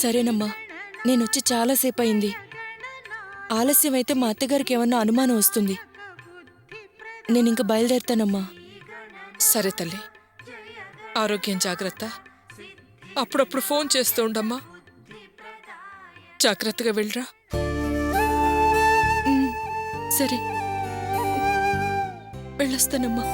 సరేనమ్మా, నేనొచ్చి చాలాసేపు అయింది. ఆలస్యమైతే మా అత్తగారికి ఏమన్నా అనుమానం వస్తుంది. నేనింక బయలుదేరుతానమ్మా. సరే తల్లి, ఆరోగ్యం జాగ్రత్త. అప్పుడప్పుడు ఫోన్ చేస్తూ ఉండమ్మా. జాగ్రత్తగా వెళ్ళరా. సరే, వెళ్ళొస్తానమ్మా.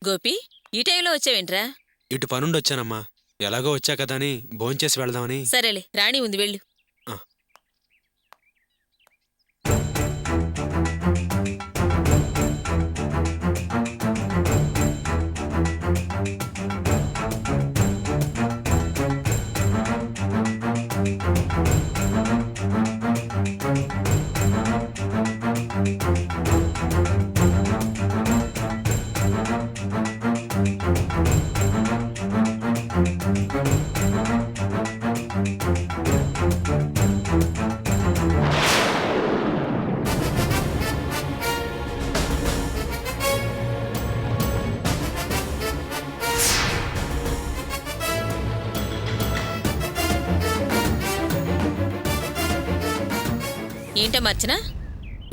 గోపి, ఈ టైంలో వచ్చావేంట్రా? ఇటు పనుండి వచ్చానమ్మా. ఎలాగో వచ్చా కదా అని భోంచేసి వెళ్దామని. సరేలే, రాణి ఉంది, వెళ్ళు. ఏంటమ్మా అర్చన,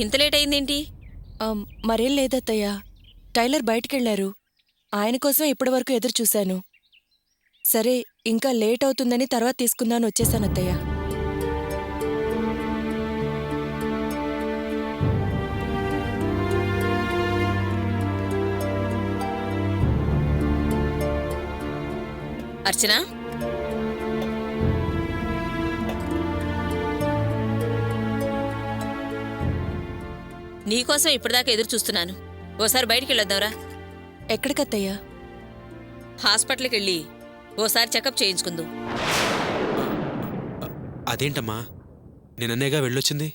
ఇంత లేట్ అయిందేంటి? మరేం లేదత్తయ్యా, టైలర్ బయటికెళ్లారు. ఆయన కోసం ఇప్పటివరకు ఎదురు చూశాను. సరే, ఇంకా లేట్ అవుతుందని తర్వాత తీసుకుందాను వచ్చేసానత్తయ్యా. అర్చన, నీకోసం ఇప్పటిదాకా ఎదురు చూస్తున్నాను. ఓసారి బయటికి వెళ్ళొద్దాంరా. ఎక్కడికత్తయ్యా? హాస్పిటల్కి వెళ్ళి ఓసారి చెకప్ చేయించుకుందు. అదేంటమ్మా, నిన్ననేగా వెళ్ళొచ్చింది.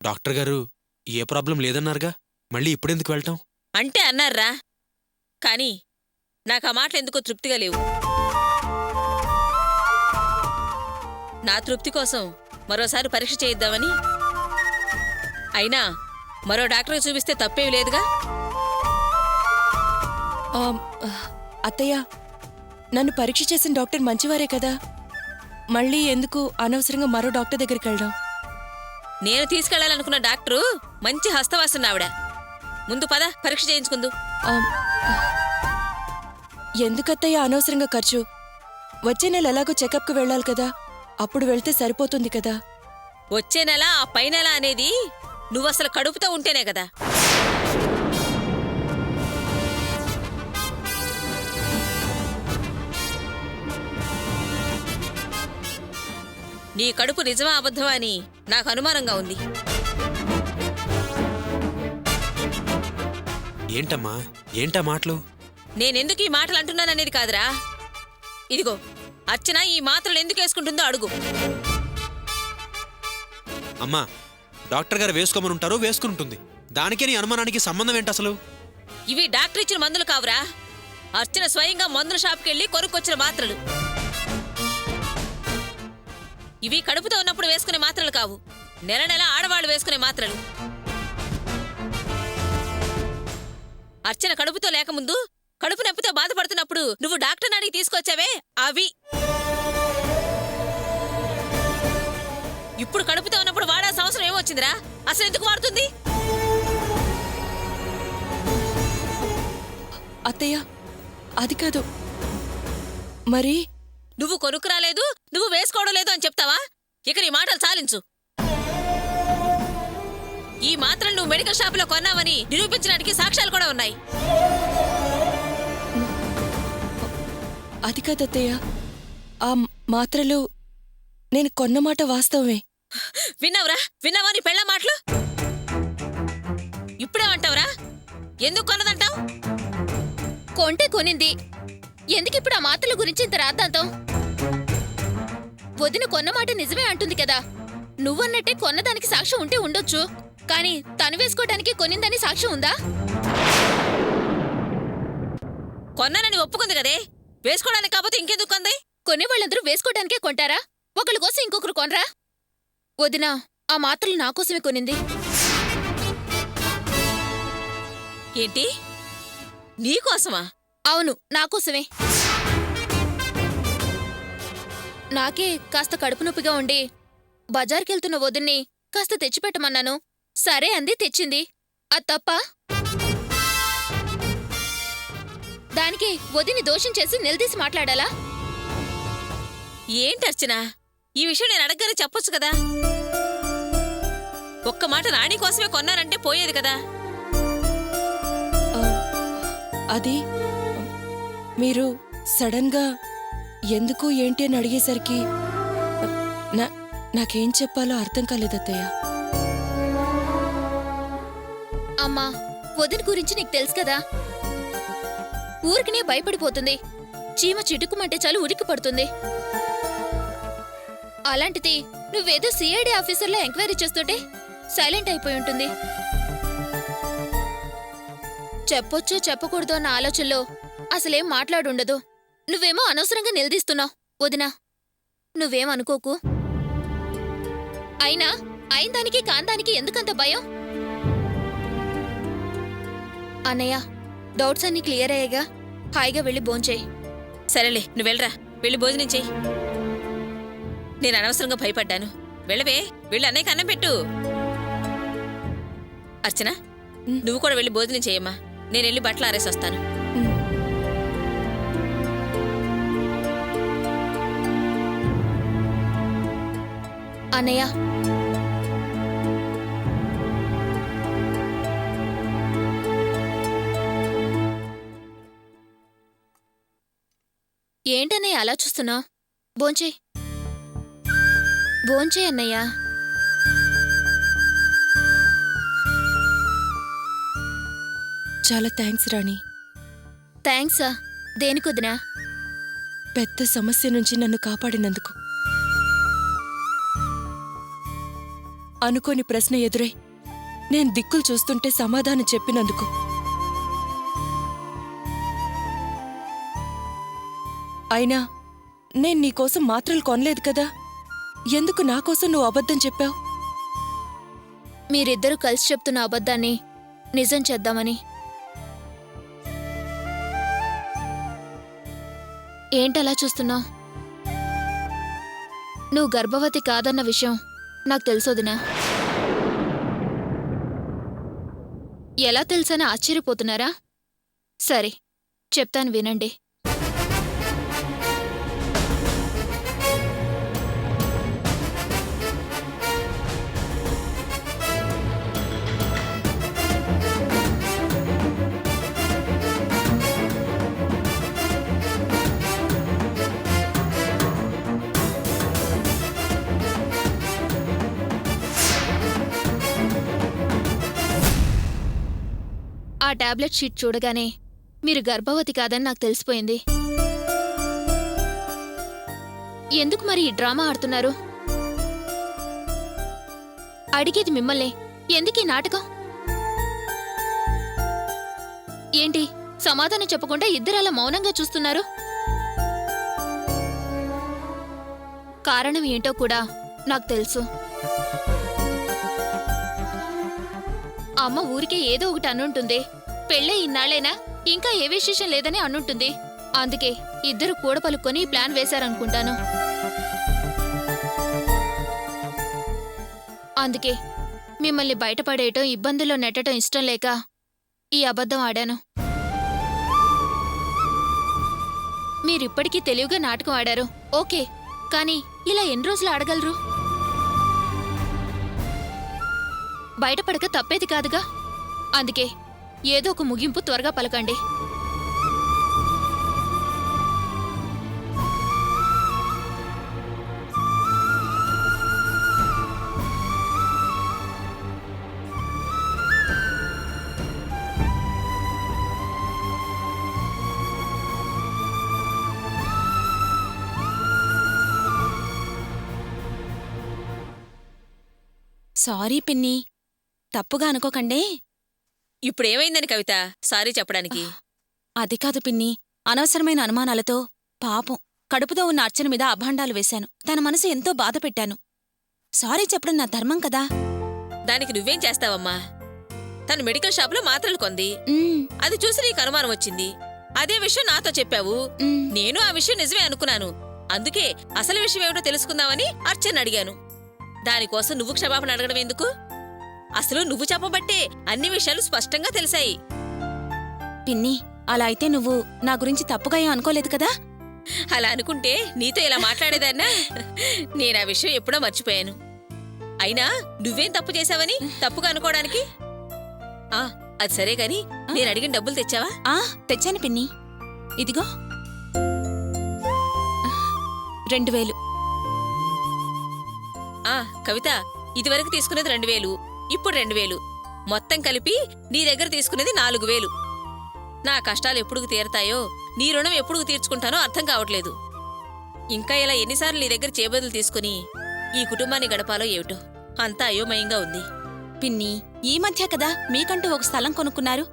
డాక్టర్ గారు ఏ ప్రాబ్లం లేదన్నారుగా, మళ్ళీ ఇప్పుడెందుకు వెళ్ళటం? అంటే అన్నారా, కానీ నాకు ఆ మాటలు ఎందుకో తృప్తిగా లేవు. నా తృప్తి కోసం మరోసారి పరీక్ష చేయిద్దామని. అయినా మరో డాక్టర్కి చూపిస్తే తప్పేవి లేదుగా. అత్తయ్య, నన్ను పరీక్ష చేసిన డాక్టర్ మంచివారే కదా, మళ్ళీ ఎందుకు అనవసరంగా మరో డాక్టర్ దగ్గరికి వెళ్ళడం? నేను తీసుకెళ్లాలనుకున్న డాక్టరు మంచి హస్తవాసన ఆవిడ. ముందు పద, పరీక్ష చేయించుకుందు. ఎందుకత్తయ్య అనవసరంగా ఖర్చు? వచ్చే నెల ఎలాగో చెకప్కి వెళ్ళాలి కదా, అప్పుడు వెళ్తే సరిపోతుంది కదా. వచ్చే నెల, ఆ పై నెల అనేది నువ్వసలు కడుపుతో ఉంటేనే కదా. నీ కడుపు నిజమా అబద్ధమా అని నాకు అనుమానంగా ఉంది. ఏంటమ్మా, ఏంటా మాటలు? నేనెందుకు ఈ మాటలు అంటున్నాననేది కాదురా, ఇదిగో అర్చన ఈ మాత్రలు ఎందుకు వేసుకుంటుందో అడుగు. అమ్మా, డాక్టర్ గారు వేసుకోమని ఉంటారు, వేసుకుంటుంది. దానికే నీ అనుమానానికి సంబంధం ఏంటి అసలు? ఇవి డాక్టర్ ఇచ్చిన మందులు కావురా. అర్చన స్వయంగా మందుల షాప్కి వెళ్ళి కొనుక్కొచ్చిన మాత్రలు. ఇవి కడుపుతో ఉన్నప్పుడు వేసుకునే మాత్రలు కావు, నెల నెల ఆడవాళ్లు వేసుకునే మాత్రలు. అర్చన కడుపుతో లేకముందు, కడుపు నొప్పితో బాధపడుతున్నప్పుడు నువ్వు డాక్టర్ అడిగి తీసుకొచ్చావే అవి. ఇప్పుడు కడుపుతో ఉన్నప్పుడు వాడాల్సిన అవసరం ఏమొచ్చిందిరా? అసలు ఎందుకు వాడుతుంది? అత్తయ్య, అది కాదు. మరి నువ్వు కొనుక్కురాలేదు, నువ్వు వేసుకోవడం లేదు అని చెప్తావా? ఇక నీ మాటలు చాలించు. ఈ మాత్రం నువ్వు మెడికల్ షాపులో కొన్నావని నిరూపించడానికి సాక్ష్యాలు కూడా ఉన్నాయి. అది కాదు అత్తయ్య, ఆ మాత్రలు నేను కొన్న మాట వాస్తవమే. విన్నావా నీ పెళ్ళ మాటలు? ఇప్పుడేమంటావురా? ఎందుకు కొన్నదంటావు? కొంటే కొనింది. ఎందుకిప్పుడు ఆ మాత్రల గురించి ఇంత రాద్దాంతం? వదిన కొన్నమాట నిజమే అంటుంది కదా. నువ్వన్నట్టే కొన్నదానికి సాక్ష్యం ఉంటే ఉండొచ్చు, కానీ తను వేసుకోవడానికి కొనిందని సాక్ష్యం ఉందా? కొన్నానని ఒప్పుకుంది కదే, వేసుకోవడానికి కాకపోతే ఇంకెందుకు కొంది? కొనేవాళ్ళందరూ వేసుకోవడానికే కొంటారా? ఒకళ్ళ కోసం ఇంకొకరు కొనరా? వదిన ఆ మాత్రలు నా కోసమే కొనింది. ఏంటి, నీకోసమా? అవును, నా కోసమే. నాకే కాస్త కడుపు నొప్పిగా ఉండి బజార్కెళ్తున్న వదిన్ని కాస్త తెచ్చిపెట్టమన్నాను. సరే అంది, తెచ్చింది. అది తప్ప? దానికి వదిని దోషం చేసి నిలదీసి మాట్లాడాలా? ఏంటి అర్చన, ఈ విషయం నేను అడగగానే చెప్పొచ్చు కదా. ఒక్క మాట రాణి కోసమే కొన్నానంటే పోయేది కదా. ఆ, అది మీరు సడన్ గా ఎందుకు ఏంటి అని అడిగేసరికి నాకేం చెప్పాలో అర్థం కాలేదత్తయ్య. అమ్మా, వదిన గురించి నీకు తెలుసు కదా. ఊరికినే భయపడిపోతుంది. చీమ చిటుకుమంటే చాలు ఉరికి పడుతుంది. అలాంటిది నువ్వేదో సిఐడి ఆఫీసర్లో ఎంక్వైరీ చేస్తుంటే సైలెంట్ అయిపోయి ఉంటుంది. చెప్పొచ్చో చెప్పకూడదో అన్న ఆలోచనలో అసలేం మాట్లాడుండదు. నువ్వేమో అనవసరంగా నిలదీస్తున్నావు. వదినా, నువ్వేం అనుకోకు. అయినా అయిందానికి కాందానికి ఎందుకంత భయం? అన్నయ్య, డౌట్స్ అన్ని క్లియర్ అయ్యాగా. హాయిగా వెళ్ళి భోంచేయి. సరేలే, నువ్వు వెళ్ళరా, వెళ్ళి భోజనం చెయ్యి. నేను అనవసరంగా భయపడ్డాను. వెళ్ళవే, వెళ్ళి అన్నయ్యకి అన్నం పెట్టు. అర్చన, నువ్వు కూడా వెళ్ళి భోజనం చెయ్యమ్మా. నేను వెళ్ళి బట్టలు ఆరేసి వస్తాను. అన్నయ్య, ఏంటన్నయ్య అలా చూస్తున్నావు? భోంచేయ్. భోంచేయ్ అన్నయ్య. చాలా థ్యాంక్స్ రాణి. థ్యాంక్సా? దేనికొదినా? పెద్ద సమస్య నుంచి నన్ను కాపాడినందుకు. అనుకోని ప్రశ్న ఎదురై నేను దిక్కులు చూస్తుంటే సమాధానం చెప్పినందుకు. అయినా నేను నీకోసం మాత్రలు కొనలేదు కదా. ఎందుకు నా కోసం నువ్వు అబద్ధం చెప్పావు? మీరిద్దరూ కలిసి చెప్తున్న అబద్ధాన్ని నిజం చేద్దామని. ఏంటలా చూస్తున్నావు? నువ్వు గర్భవతి కాదన్న విషయం నాకు తెలుసోదినా. ఎలా తెలుసని ఆశ్చర్యపోతున్నారా? సరే, చెప్తాను వినండి. ఆ టాబ్లెట్ షీట్ చూడగానే మీరు గర్భవతి కాదని నాకు తెలిసిపోయింది. ఎందుకు మరి ఈ డ్రామా ఆడుతున్నారు? అడిగేది మిమ్మల్నే, ఎందుకు ఈ నాటకం? ఏంటి సమాధానం చెప్పకుండా ఇద్దరు అలా మౌనంగా చూస్తున్నారు? కారణం ఏంటో కూడా నాకు తెలుసు. అమ్మ ఊరికే ఏదో ఒకటి అనుంటుంది. పెళ్ళే ఇన్నాళ్ళైనా ఇంకా ఏ విశేషం లేదని అనుంటుంది. అందుకే ఇద్దరు కూడపలుక్కొని ప్లాన్ వేశారనుకుంటాను. అందుకే మిమ్మల్ని బయటపడేయటం, ఇబ్బందుల్లో నెట్టడం ఇష్టం లేక ఈ అబద్ధం ఆడాను. మీరిప్పటికీ తెలివిగా నాటకం ఆడారు, ఓకే. కానీ ఇలా ఎన్ని రోజులు ఆడగలరు? బయటపడక తప్పేది కాదుగా. అందుకే ఏదో ఒక ముగింపు త్వరగా పలకండి. సారీ పిన్ని, తప్పుగా అనుకోకండే. ఇప్పుడేమైందని కవిత సారీ చెప్పడానికి? అది కాదు పిన్ని, అనవసరమైన అనుమానాలతో పాపం కడుపుతో ఉన్న అర్చన మీద అభాండాలు వేశాను. తన మనసు ఎంతో బాధ పెట్టాను. సారీ చెప్పడం నా ధర్మం కదా. దానికి నువ్వేం చేస్తావమ్మా? తను మెడికల్ షాప్లో మాత్రలు కొంది, ఉమ్, అది చూసి నీకు అనుమానం వచ్చింది. అదే విషయం నాతో చెప్పావు. ఉమ్. నేను ఆ విషయం నిజమే అనుకున్నాను. అందుకే అసలు విషయం ఏమిటో తెలుసుకుందామని అర్చన అడిగాను. దానికోసం నువ్వు క్షమాపణ అడగడం ఎందుకు? అసలు నువ్వు చెప్పబట్టే అన్ని విషయాలు స్పష్టంగా తెలిసాయి. పిన్ని, అలా అయితే నువ్వు నా గురించి తప్పుగా ఏం అనుకోలేదు కదా? అలా అనుకుంటే నీతో ఇలా మాట్లాడేదాన్నా? నేను ఆ విషయం ఎప్పుడో మర్చిపోయాను. అయినా నువ్వేం తప్పు చేశావని తప్పుగా అనుకోవడానికి? అది సరే గాని నేను అడిగిన డబ్బులు తెచ్చావా? తెచ్చాను పిన్ని, ఇదిగో 2000. కవిత, ఇదివరకు తీసుకునేది 2000, ఇప్పుడు 2000, మొత్తం కలిపి నీ దగ్గర తీసుకునేది 4000. నా కష్టాలు ఎప్పుడు తీరతాయో, నీ రుణం ఎప్పుడు తీర్చుకుంటానో అర్థం కావట్లేదు. ఇంకా ఇలా ఎన్నిసార్లు నీ దగ్గర చేబదులు తీసుకుని ఈ కుటుంబాన్ని గడపాలో ఏమిటో అంతా అయోమయంగా ఉంది. పిన్ని, ఈ మధ్య కదా మీకంటూ ఒక స్థలం కొనుక్కున్నారు.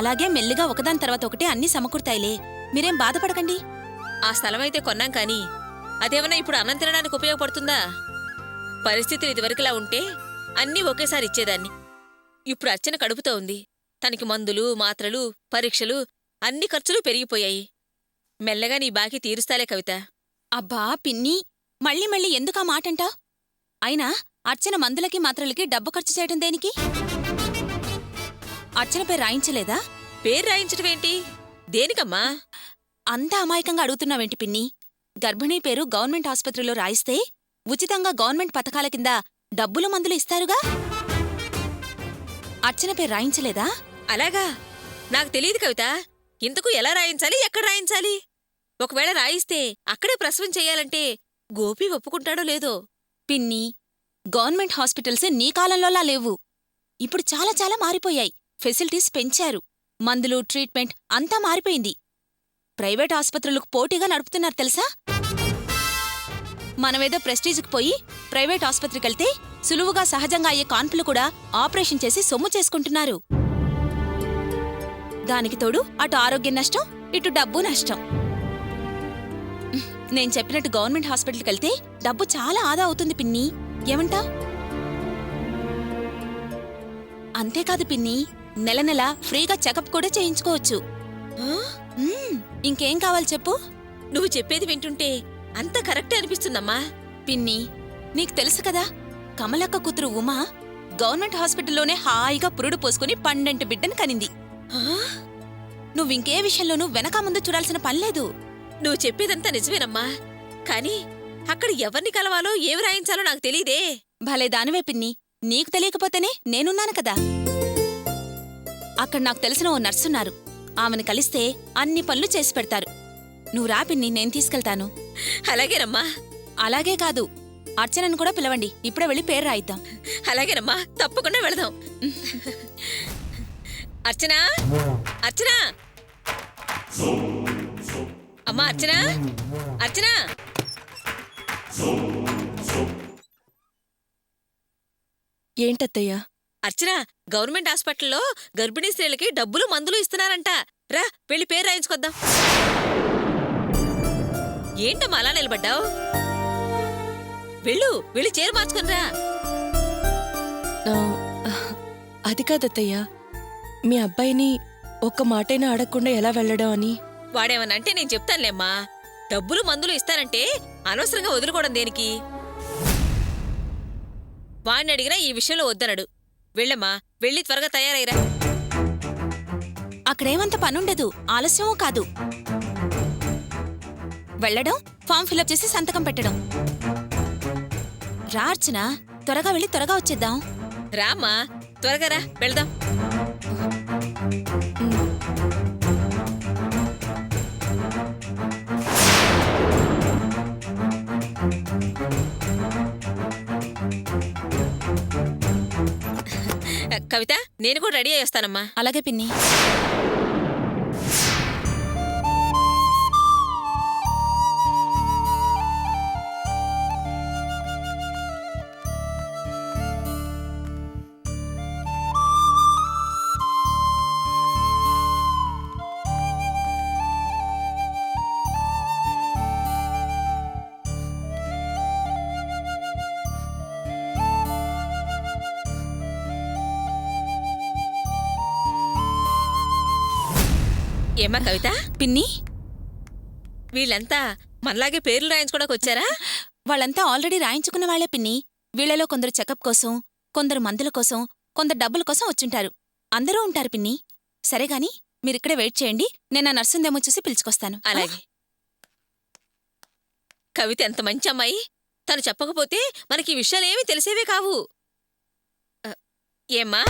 అలాగే మెల్లిగా ఒకదాని తర్వాత ఒకటి అన్నీ సమకూర్తాయిలే, మీరేం బాధపడకండి. ఆ స్థలమైతే కొన్నాం కానీ అదేమన్నా ఇప్పుడు అన్నం తినడానికి ఉపయోగపడుతుందా? పరిస్థితులు ఇదివరకులా ఉంటే అన్నీ ఒకేసారి ఇచ్చేదాన్ని. ఇప్పుడు అర్చన కడుపుతో ఉంది. తనకి మందులు, మాత్రలు, పరీక్షలు, అన్ని ఖర్చులు పెరిగిపోయాయి. మెల్లగా నీ బాకీ తీరుస్తాలే కవిత. అబ్బా పిన్ని, మళ్ళీ మళ్ళీ ఎందుకా మాటంటా? అయినా అర్చన మందులకి మాత్రలకి డబ్బు ఖర్చు చేయటం దేనికి? అర్చన పేరు రాయించలేదా? పేరు రాయించటమేంటి? దేనికమ్మా? అంత అమాయకంగా అడుగుతున్నావేంటి పిన్ని? గర్భిణీ పేరు గవర్నమెంట్ ఆసుపత్రిలో రాయిస్తే ఉచితంగా గవర్నమెంట్ పథకాల కింద డబ్బులు మందులు ఇస్తారుగా. అర్చన పేరు రాయించలేదా? అలాగా? నాకు తెలియదు కవిత. ఇంతకు ఎలా రాయించాలి, ఎక్కడ రాయించాలి? ఒకవేళ రాయిస్తే అక్కడే ప్రసవం చెయ్యాలంటే గోపి ఒప్పుకుంటాడో లేదో? పిన్ని, గవర్నమెంట్ హాస్పిటల్స్ నీ కాలంలోలా లేవు. ఇప్పుడు చాలా చాలా మారిపోయాయి. ఫెసిలిటీస్ పెంచారు. మందులు, ట్రీట్మెంట్ అంతా మారిపోయింది. ప్రైవేట్ ఆసుపత్రులకు పోటీగా నడుపుతున్నారు తెలుసా? మనమేదో ప్రెస్టీజ్కి పోయి ప్రైవేట్ ఆసుపత్రికెళ్తే సులువుగా సహజంగా అయ్యే కాన్పులు కూడా ఆపరేషన్ చేసి సొమ్ము చేసుకుంటున్నారు. దానికి తోడు అటు ఆరోగ్యం నష్టం, ఇటు డబ్బు నష్టం. నేను చెప్పినట్టు గవర్నమెంట్ హాస్పిటల్కెళ్తే డబ్బు చాలా ఆదా అవుతుంది పిన్ని, ఏమంటా? అంతేకాదు పిన్ని, నెల నెల ఫ్రీగా చెకప్ కూడా చేయించుకోవచ్చు. ఇంకేం కావాలి చెప్పు? నువ్వు చెప్పేది వింటుంటే అంత కరెక్టే అనిపిస్తుందమ్మా. పిన్ని, నీకు తెలుసు కదా, కమలక్క కూతురు ఉమా గవర్నమెంట్ హాస్పిటల్లోనే హాయిగా పురుడు పోసుకుని 12 బిడ్డను కనింది. నువ్వింకే విషయంలోనూ వెనక ముందు చూడాల్సిన పనిలేదు. నువ్వు చెప్పేదంతా నిజమేనమ్మా. కానీ అక్కడ ఎవరిని కలవాలో ఏమి రాయించాలో నాకు తెలీదే. భలే దానివే పిన్ని, నీకు తెలియకపోతేనే నేనున్నాను కదా. అక్కడ నాకు తెలిసిన ఓ నర్సున్నారు. ఆమెను కలిస్తే అన్ని పనులు చేసి పెడతారు. నువ్వు రా పిన్ని, నేను తీసుకెళ్తాను. అలాగేనమ్మా. అలాగే కాదు, అర్చనను కూడా పిలవండి. ఇప్పుడే వెళ్ళి పేరు రాయిద్దాం. అలాగేనమ్మా, తప్పకుండా వెళదాం. అర్చనా, అర్చనా, అమ్మా అర్చనా, అర్చనా, ఏంటత్తయ్యా? అర్చన, గవర్నమెంట్ హాస్పిటల్లో గర్భిణీ స్త్రీలకి డబ్బులు మందులు ఇస్తున్నారంట. రా, వెళ్ళి పేరు రాయించుకొద్దాం. ఏంటమ్మా అలా నిలబడ్డావు? వెళ్ళి చీర మార్చుకునిరా. అది కాదత్తయ్యా, మీ అబ్బాయిని ఒక్క మాటైనా అడగకుండా ఎలా వెళ్ళడం అని. వాడేమనంటే నేను చెప్తానులేమ్మా. డబ్బులు మందులు ఇస్తానంటే అనవసరంగా వదులుకోవడం దేనికి? వాడిని అడిగినా ఈ విషయంలో వద్దనడు. వెళ్ళమ్మా, వెళ్ళి త్వరగా తయారైరా. అక్కడేమంత పనుండదు, ఆలస్యమూ కాదు. వెళ్ళడం, ఫామ్ ఫిలప్ చేసి సంతకం పెట్టడం. రా అర్చన, త్వరగా వెళ్ళి త్వరగా వచ్చేద్దాం. రామ్మా, త్వరగా రా, వెళ్దాం. కవిత, నేను కూడా రెడీ అయ్యి వస్తానమ్మా. అలాగే పిన్ని. ఏమ్మా కవిత, పిన్ని, వీళ్ళంతా మనలాగే పేర్లు రాయించుకోవడానికి వచ్చారా? వాళ్ళంతా ఆల్రెడీ రాయించుకున్న వాళ్లే పిన్ని. వీళ్లలో కొందరు చెకప్ కోసం, కొందరు మందుల కోసం, కొందరు డబ్బుల కోసం వచ్చుంటారు. అందరూ ఉంటారు పిన్ని. సరేగాని మీరిక్కడే వెయిట్ చేయండి, నేను ఆ నర్సుందేమో చూసి పిలుచుకొస్తాను. అలాగే. కవిత ఎంత మంచి అమ్మాయి. తను చెప్పకపోతే మనకి ఈ విషయాలేమీ తెలిసేవే కావు. ఏమ్మా?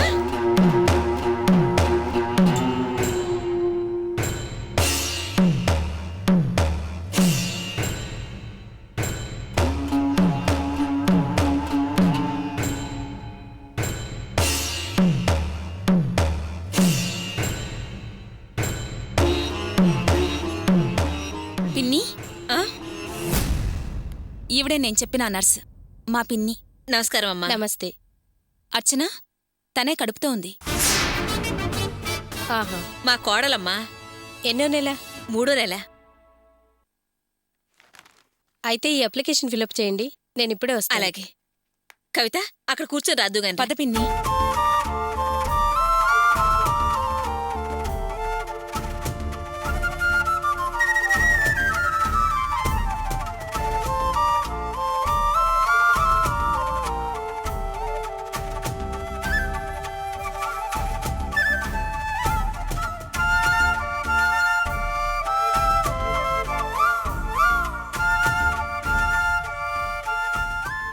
పిన్ని, ఆ? ఈవిడే నేను చెప్పిన ఆ నర్స్, మా పిన్ని. నమస్కారం అమ్మా. నమస్తే. అర్చన, తనే కడుపుతో ఉంది. ఆహా. మా కోడలమ్మా. ఎన్నో నెల? 3వ నెల. అయితే ఈ అప్లికేషన్ ఫిలప్ చేయండి, నేను ఇప్పుడే వస్తాను. అలాగే. కవిత, అక్కడ కూర్చొని రాద్దు గాని. పద పిన్ని.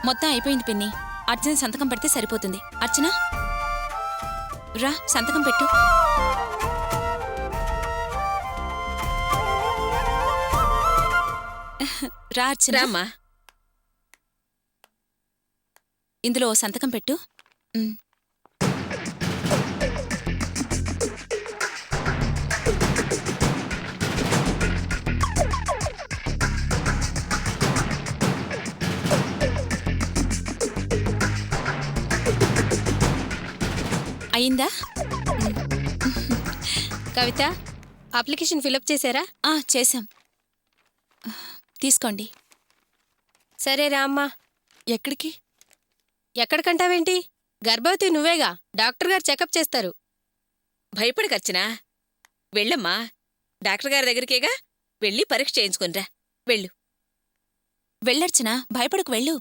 మొత్తం అయిపోయింది పిన్ని. అర్చన సంతకం పెడితే సరిపోతుంది. అర్చన, రా సంతకం పెట్టు. రా అర్చన. రామ్మా. ఇందులో ఓ సంతకం పెట్టు. అయిందా? కవిత, అప్లికేషన్ ఫిలప్ చేశారా? చేశాం. తీసుకోండి. సరే రామ్మా. ఎక్కడికి? ఎక్కడికంటావేంటి? గర్భవతి నువ్వేగా, డాక్టర్ గారు చెకప్ చేస్తారు. భయపడకర్చనా. వెళ్ళమ్మా, డాక్టర్ గారి దగ్గరికేగా. వెళ్ళి పరీక్ష చేయించుకునిరా. వెళ్ళు. వెళ్ళర్చన, భయపడకు, వెళ్ళు.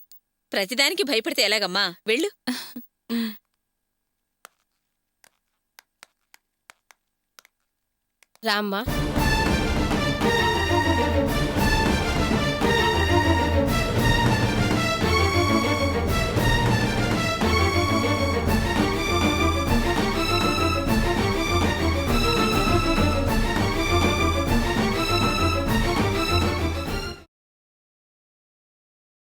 ప్రతిదానికి భయపడితే ఎలాగమ్మా? వెళ్ళు. రామ్మా.